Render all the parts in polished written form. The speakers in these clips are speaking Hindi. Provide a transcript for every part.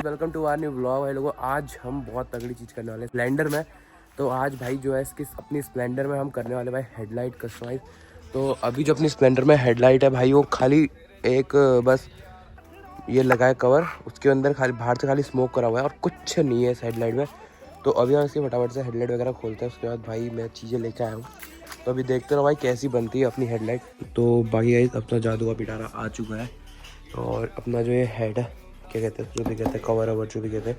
Welcome to our new vlog. भाई लोगों, आज हम बहुत तगड़ी चीज़ करने वाले हैं स्प्लेंडर में। तो आज भाई जो है इसकी अपनी स्प्लेंडर में हम करने वाले भाई हेडलाइट कस्टमाइज। तो अभी जो अपनी स्प्लेंडर में हेडलाइट है भाई, वो खाली एक बस ये लगा है कवर, उसके अंदर खाली बाहर से खाली स्मोक करा हुआ है और कुछ नहीं है इस हेडलाइट में। तो अभी हम इसके फटाफट से हेडलाइट वगैरह खोलते हैं, उसके बाद भाई मैं चीज़ें लेके आया हूँ। तो अभी देखते रहो भाई कैसी बनती है अपनी हेडलाइट। तो बाकी अपना जादू का पिटारा आ चुका है और अपना जो ये हेड है, क्या कहते हैं, जो भी कहते हैं कवर अवर, जो भी कहते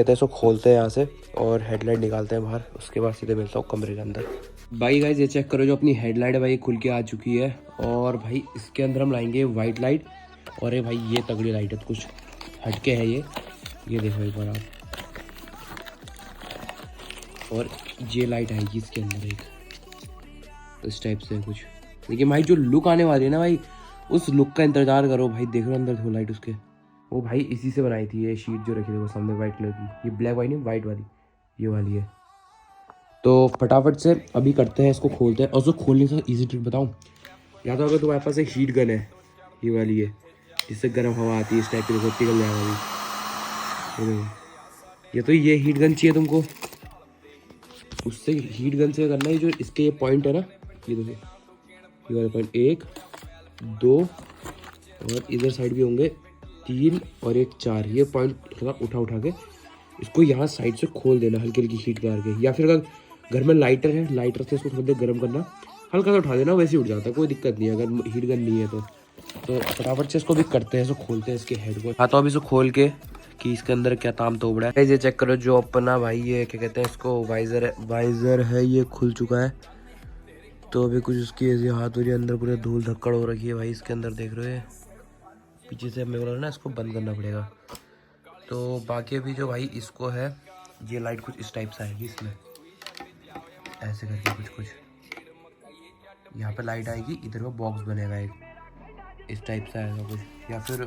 हैं इसको खोलते हैं यहाँ से और हेडलाइट निकालते हैं बाहर। उसके बाद सीधे मिलता हूँ कमरे के अंदर। भाई गाइस ये चेक करो, जो अपनी हेडलाइट है भाई खुल के आ चुकी है। और भाई इसके अंदर हम लाएंगे वाइट लाइट। और ये भाई ये तगड़ी लाइट है, कुछ हटके है ये देखो एक बार आप। और ये लाइट आएगी इसके अंदर एक इस टाइप से कुछ। लेकिन भाई जो लुक आने वाली है ना भाई, उस लुक का इंतजार करो भाई। देख रहे हो अंदर थोड़ा लाइट उसके, वो भाई इसी से बनाई थी ये शीट जो रखी थी वो सामने वाइट कलर की। ये ब्लैक वाइट नहीं, वाइट वाली ये वाली है। तो फटाफट से अभी करते हैं, इसको खोलते हैं। और उसको खोलने से ईजी ट्रिक बताऊँ, या तो अगर तुम्हारे पास एक हीट गन है, ये वाली है जिससे गर्म हवा आती है इस टाइप की, देखो पिघल जाएगा अभी। ये तो ये हीट गन चाहिए तुमको, उससे हीट गन से करना है। जो इसके ये पॉइंट है ना, ये देखो ये वाला पॉइंट, 1 2 और इधर साइड भी होंगे 3 और एक 4। ये पॉइंट थोड़ा उठा के इसको यहाँ साइड से खोल देना, हल्की हल्की हीट मार के। या फिर अगर घर में लाइटर है, लाइटर से इसको थोड़ी देर गर्म करना, हल्का सा उठा देना, वैसे ही उठ जाता है, कोई दिक्कत नहीं है अगर हीट गन नहीं है तो। फटाफट से इसको भी करते हैं, इसको खोलते हैं इसके हेड को। हाँ तो अभी इसको खोल के कि इसके अंदर क्या ताम तोबड़ा है। ये चेक करो, जो अपना भाई ये क्या कहते हैं इसको, वाइजर है ये खुल चुका है। तो अभी कुछ उसकी ऐसी हाथ हो रही है, अंदर पूरे धूल धक्कड़ हो रखी है भाई इसके अंदर, देख रहे हो पीछे से। मेरे को ना इसको बंद करना पड़ेगा। तो बाकी अभी जो भाई इसको है, ये लाइट कुछ इस टाइप से आएगी इसमें, ऐसे करके कुछ यहाँ पे लाइट आएगी, इधर वो बॉक्स बनेगा एक इस टाइप से आएगा कुछ। या फिर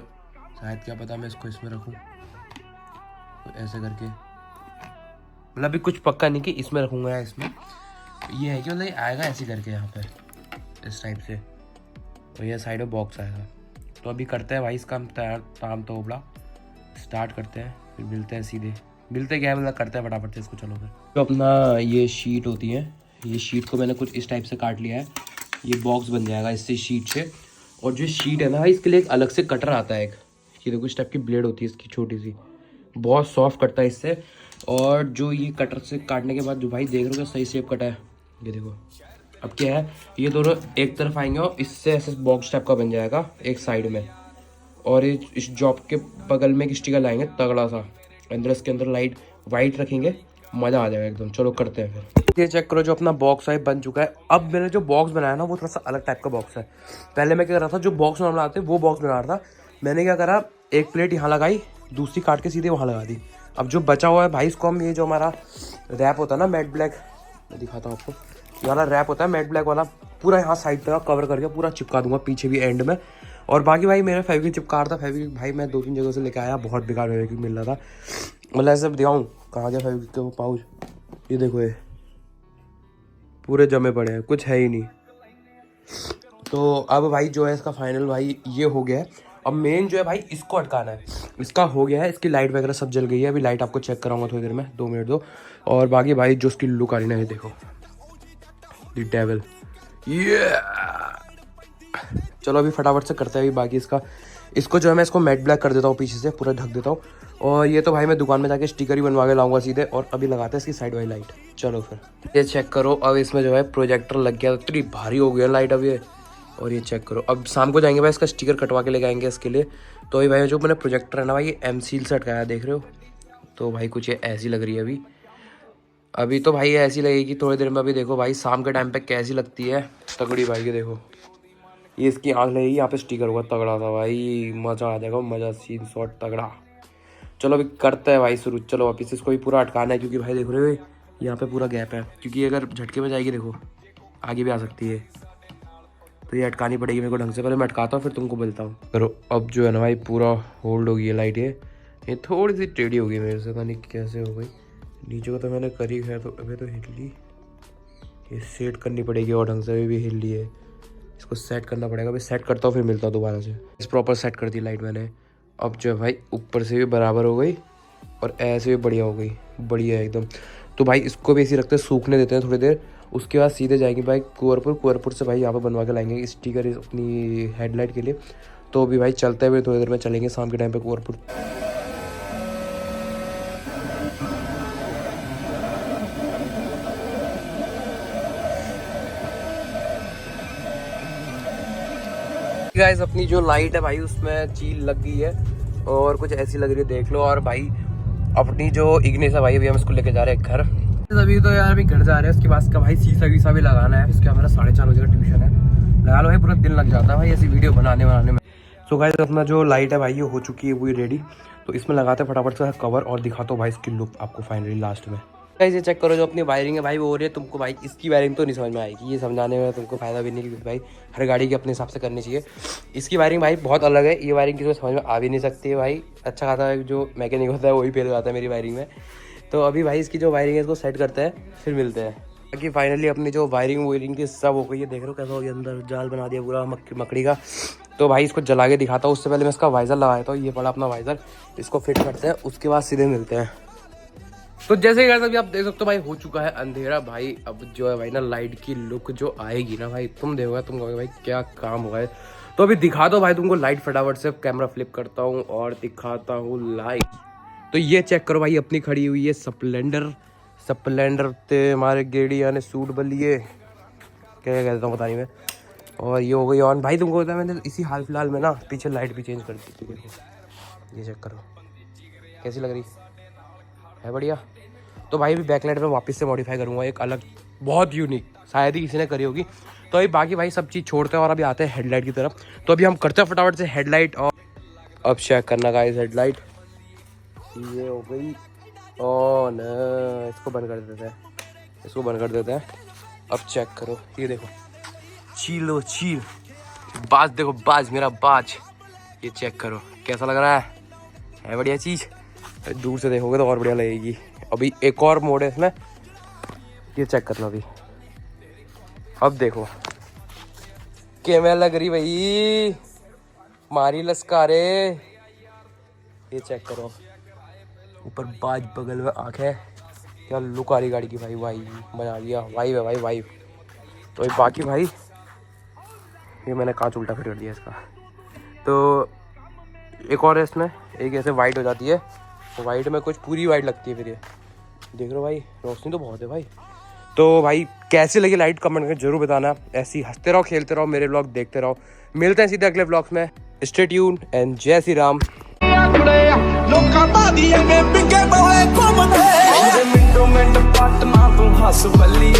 शायद क्या पता मैं इसको इसमें रखूँ तो ऐसे करके, मतलब अभी कुछ पक्का नहीं कि इसमें रखूँगा या इसमें। ये है कि मतलब आएगा ऐसे करके यहाँ पे इस टाइप से, और ये साइड में बॉक्स आएगा। तो अभी करते हैं भाई इसका ताम तोबड़ा स्टार्ट करते हैं, फिर मिलते हैं सीधे। मिलते क्या है मतलब, करते हैं फटाफट से इसको। चलो फिर जो अपना ये शीट होती है, ये शीट को मैंने कुछ इस टाइप से काट लिया है। ये बॉक्स बन जाएगा इससे शीट से। और जो शीट है ना भाई, इसके लिए एक अलग से कटर आता है एक, ये देखो इस टाइप की ब्लेड होती है इसकी छोटी सी, बहुत सॉफ्ट कटता है इससे। और जो ये कटर से काटने के बाद जो भाई देख रहे हो सही शेप कटा है, ये देखो। अब क्या है, ये दोनों एक तरफ आएंगे और इससे ऐसे बॉक्स टाइप का बन जाएगा एक साइड में। और ये इस जॉब के बगल में एक स्टिकर लाएंगे तगड़ा सा, अंदर इसके अंदर लाइट वाइट रखेंगे, मज़ा आ जाएगा एकदम। चलो करते हैं फिर। ये चेक करो, जो अपना बॉक्स है बन चुका है। अब मैंने जो बॉक्स बनाया ना, वो थोड़ा सा अलग टाइप का बॉक्स है। पहले मैं क्या कर रहा था, जो बॉक्स नॉर्मल आते वो बॉक्स बना रहा था। मैंने क्या करा, एक प्लेट यहाँ लगाई, दूसरी काट के सीधे वहाँ लगा दी। अब जो बचा हुआ है भाई, इसको हम ये जो हमारा रैप होता है ना मैट ब्लैक, मैं दिखाता हूँ आपको, ये वाला रैप होता है मैट ब्लैक वाला, पूरा यहाँ साइड पे कवर करके पूरा चिपका दूंगा पीछे भी एंड में। और बाकी भाई मेरा फेविक्विक चिपका था। फेविक्विक भाई मैं 2-3 जगह से लेके आया, बहुत बेकार फेविक्विक मिल रहा था। मतलब ऐसे दिखाऊँ कहाँ गया फेविक्विक के वो पाउच, ये देखो ये पूरे जमे पड़े हैं, कुछ है ही नहीं। तो अब भाई जो है इसका फाइनल भाई ये हो गया है। अब मेन जो है भाई इसको अटकाना है, इसका हो गया है। इसकी लाइट वगैरह सब जल गई है। अभी लाइट आपको चेक कराऊंगा थोड़ी देर में, 2 मिनट दो। और बाकी भाई जो उसकी लुक आ रही ना, ये देखो द डेविल, ये चलो अभी फटाफट से करते हैं अभी बाकी इसको जो है मैं इसको मैट ब्लैक कर देता हूँ, पीछे से पूरा ढक देता हूँ। और ये तो भाई मैं दुकान में जाके स्टिकर ही बनवा के लाऊंगा सीधे। और अभी लगाते हैं इसकी साइड वाली लाइट। चलो फिर ये चेक करो, अब इसमें जो है प्रोजेक्टर लग गया, इतनी भारी हो गया लाइट अब ये। और ये चेक करो, अब शाम को जाएंगे भाई, इसका स्टिकर कटवा के लेके आएंगे इसके लिए। तो ये भाई जो मैंने प्रोजेक्टर है ना भाई, ये एमसील से अटकाया, देख रहे हो। तो भाई कुछ ये ऐसी लग रही है अभी तो भाई ऐसी लगेगी थोड़ी देर में। अभी देखो भाई शाम के टाइम पे कैसी लगती है तगड़ी भाई। ये देखो ये इसकी आँख लगेगी, यहाँ पे स्टिकर होगा तगड़ा सा भाई, मज़ा आ जाएगा, मज़ा सीन शॉट तगड़ा। चलो अभी करते हैं भाई शुरू। चलो वापिस इसको भी पूरा अटकाना है, क्योंकि भाई देख रहे हो यहाँ पे पूरा गैप है, क्योंकि अगर झटके में जाएगी देखो आगे भी आ सकती है। तो ये अटकानी पड़ेगी मेरे को ढंग से। पहले मैं अटकाता हूँ फिर तुमको बोलता हूँ। करो अब जो है ना भाई पूरा होल्ड हो गई है लाइट। ये थोड़ी सी टेढ़ी हो गई मेरे से, पता नहीं कैसे हो गई। नीचे को तो मैंने करी है, तो अभी तो हिल ली, ये सेट करनी पड़ेगी और ढंग से। अभी भी हिल ली है, इसको सेट करना पड़ेगा। अभी सेट करता हूँ फिर मिलता हूँ दोबारा से। इस प्रॉपर सेट कर दी लाइट मैंने। अब जो है भाई ऊपर से भी बराबर हो गई और ऐसे भी बढ़िया हो गई, बढ़िया है एकदम। तो भाई इसको भी ऐसे रखते हैं, सूखने देते हैं थोड़ी देर। उसके बाद सीधे जाएंगे भाई कुंवरपुर से भाई यहाँ पर बनवा के लाएंगे स्टिकर अपनी हेडलाइट के लिए। तो अभी भाई चलते हुए थोड़ी देर में चलेंगे शाम के टाइम पे कुंवरपुर। गाइस अपनी जो लाइट है भाई उसमें चील लग गई है और कुछ ऐसी लग रही है, देख लो। और भाई अपनी जो इग्निस है भाई अभी हम इसको लेके जा रहे हैं घर। अभी तो यार अभी घर जा रहे हैं, उसके बाद का भाई शीशा वीसा भी लगाना है। इसके हमारा 4:30 बजे का ट्यूशन है, लगा लो भाई पूरा दिन लग जाता है भाई ऐसी वीडियो बनाने में। सो गाइस अपना जो लाइट है भाई ये हो चुकी है, वो रेडी। तो इसमें लगाते हैं फटाफट से कवर और दिखाता हूँ भाई इसकी लुक आपको फाइनली लास्ट में। गाइस ये चेक करो जो अपनी वायरिंग है भाई वो हो रही है। तुमको भाई इसकी वायरिंग तो नहीं समझ में आएगी, ये समझाने में तुमको फायदा भी नहीं, क्योंकि भाई हर गाड़ी के अपने हिसाब से करनी चाहिए। इसकी वायरिंग भाई बहुत अलग है, ये वायरिंग किसी को समझ में आ भी नहीं सकती है भाई। अच्छा खासा है जो मैकेनिक होता है वही फेल हो जाता है मेरी वायरिंग में। तो अभी भाई इसकी जो वायरिंग है इसको सेट करते हैं फिर मिलते हैं। बाकी फाइनली अपनी जो वायरिंग की सब हो गई है, देख रहे हो कैसा हो गया, अंदर जाल बना दिया पूरा मकड़ी का। तो भाई इसको जला के दिखाता हूँ, उससे पहले मैं इसका वाइज़र लगाया था। ये पड़ा अपना वाइज़र, इसको फिट करते हैं उसके बाद सीधे मिलते हैं। तो जैसे कि अभी आप देख सकते हो भाई हो चुका है अंधेरा भाई। अब जो है भाई ना लाइट की लुक जो आएगी ना भाई तुम देखोगे, तुम कहोगे भाई क्या काम हुआ है। तो अभी दिखा दो भाई तुमको लाइट, फटाफट से कैमरा फ्लिप करता हूँ और दिखाता हूँ लाइट। तो ये चेक करो भाई अपनी खड़ी हुई है स्प्लेंडर ते हमारे गेड़िया ने सूट बलिए क्या कहता हूँ पता नहीं मैं। और ये हो गई ऑन भाई। तुमको पता है मैंने इसी हाल फिलहाल में ना पीछे लाइट भी चेंज कर दी थी, देखो ये चेक करो कैसी लग रही है, बढ़िया। तो भाई अभी बैकलाइट में वापस से मॉडिफाई करूँगा एक अलग बहुत यूनिक, शायद ही किसी ने करी होगी। तो अभी बाकी भाई सब चीज़ छोड़ते हैं और अभी आते हैं हेडलाइट की तरफ। तो अभी हम करते हैं फटाफट से हेडलाइट। और अब चेक करना गाइस हेडलाइट ये हो गई ऑन, इसको बंद कर देते हैं, अब चेक करो ये देखो चील बाज, देखो बाज मेरा बाज, ये चेक करो कैसा लग रहा है बढ़िया चीज़। दूर से देखोगे तो और बढ़िया लगेगी। अभी एक और मोड है इसमें, ये चेक करना अभी। अब देखो कैमरा लग रही भाई, मारी लस्कारे, ये चेक करो ऊपर बाज बगल में आँख है, क्या लुक आ रही गाड़ी की भाई, मजा आ गया, वाइब है भाई वाइब। तो बाकी भाई ये मैंने कांच उल्टा फिट कर दिया इसका। तो एक और है इसमें, एक ऐसे वाइट हो जाती है, वाइट में कुछ पूरी वाइट लगती है फिर ये देख रहे हो भाई, रोशनी तो बहुत है भाई। तो भाई कैसी लगी लाइट कमेंट करके जरूर बताना। ऐसी हंसते रहो खेलते रहो, मेरे व्लॉग देखते रहो। मिलते हैं सीधे अगले व्लॉग्स में। स्टे ट्यून एंड जय श्री राम। लोकां दा दिए में बिके बवे घुमदे मिंटो मिंट पटना तू हस बल्ली।